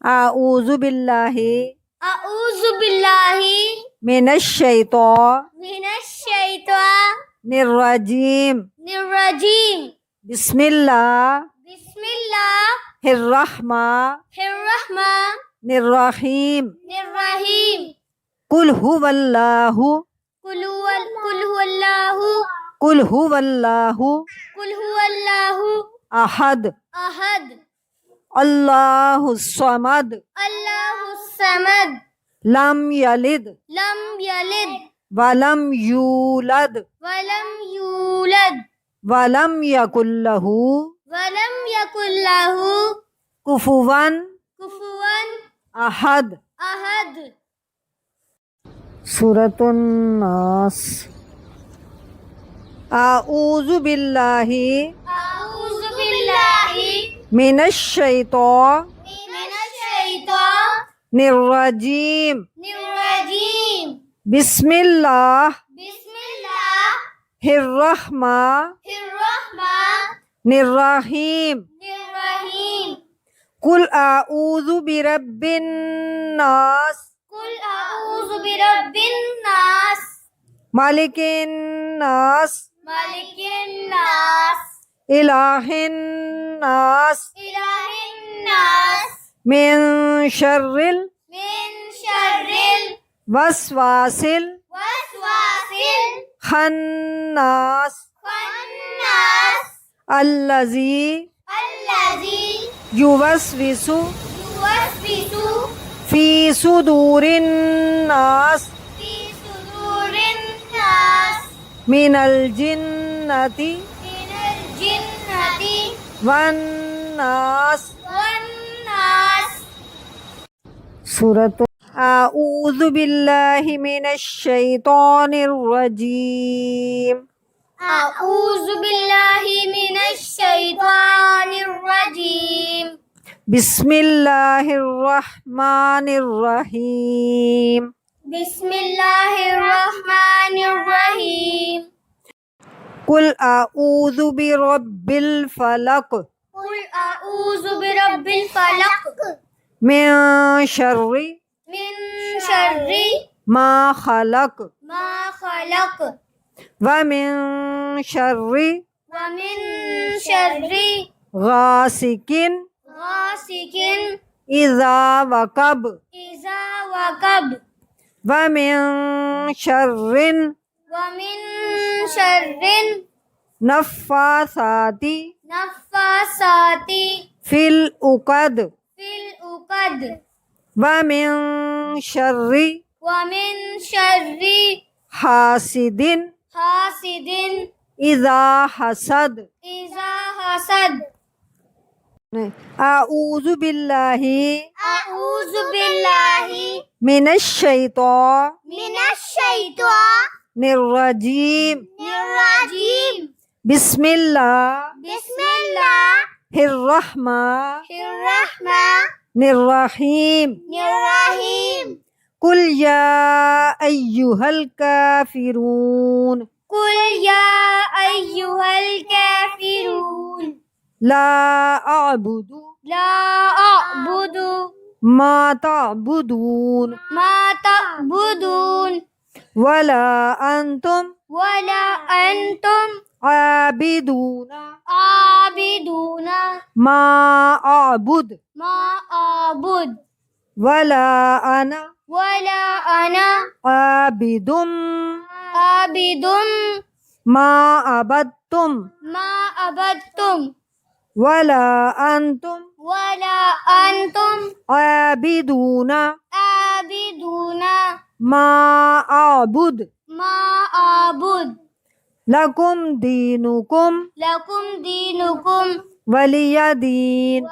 अऊज़ु बिल्लाहि अऊज़ु बिल्लाहि मिनश्शैतानिर रजीम निर्रजीम बिस्मिल्लाहिर रहमानिर रहीम निर्रहीम कुल हुवल्लाहु कुल हुवल्लाहु अहद अहद अल्लाहुस समद अल्लाहुस समद लम यलिद वलम यूलद वलम यकुल लहू कुफुवन अहद। अहद। सूरतुन नास। अऊज़ु बिल्लाहि मिनश्शैतानिर रजीम बिस्मिल्लाहिर रहमानिर रहीम कुल अऊज़ु बिरब्बिन नास मालिकिन नास इलाहिन नास मिन शर्रिल वस्वासिल खन्नास अल्लज़ी युवस्विसु फी सुदूरिन नास मिनल जिन्नति वन्नास। सूरत अऊज़ु बिल्लाहि मिनश्शैतानिर रजीम अऊज़ु बिल्लाहि मिनश्शैतानिर रजीम बिस्मिल्लाहिर रहमानिर रहीम बिस्मिल्लाहिर रहमानिर रहीम कुल अऊज़ु बिरब्बिल फलक कुल अऊज़ु बिरब्बिल फलक मिन शर्रि मा खलक व मिन शर्रि गासिकिन इज़ा वक़ब व मिन शर्रिन नफ़्फ़ासाति फिल उक़द व मिन शर्रि हासिदिन इज़ा हसद। अऊज़ु बिल्लाहि मिनश्शैतानिर रजीम बिस्मिल्लाहिर रहमानिर रहीम कुल या अय्युहल काफिरून ला अअबुदु मा तअबुदून वला अंतुम आबिदून मा अअबुद वला अना आबिदुम मा अबदतुम वला अंतुम आबिदून मा अअबुद लकुम दीनुकुम वलिया दीन।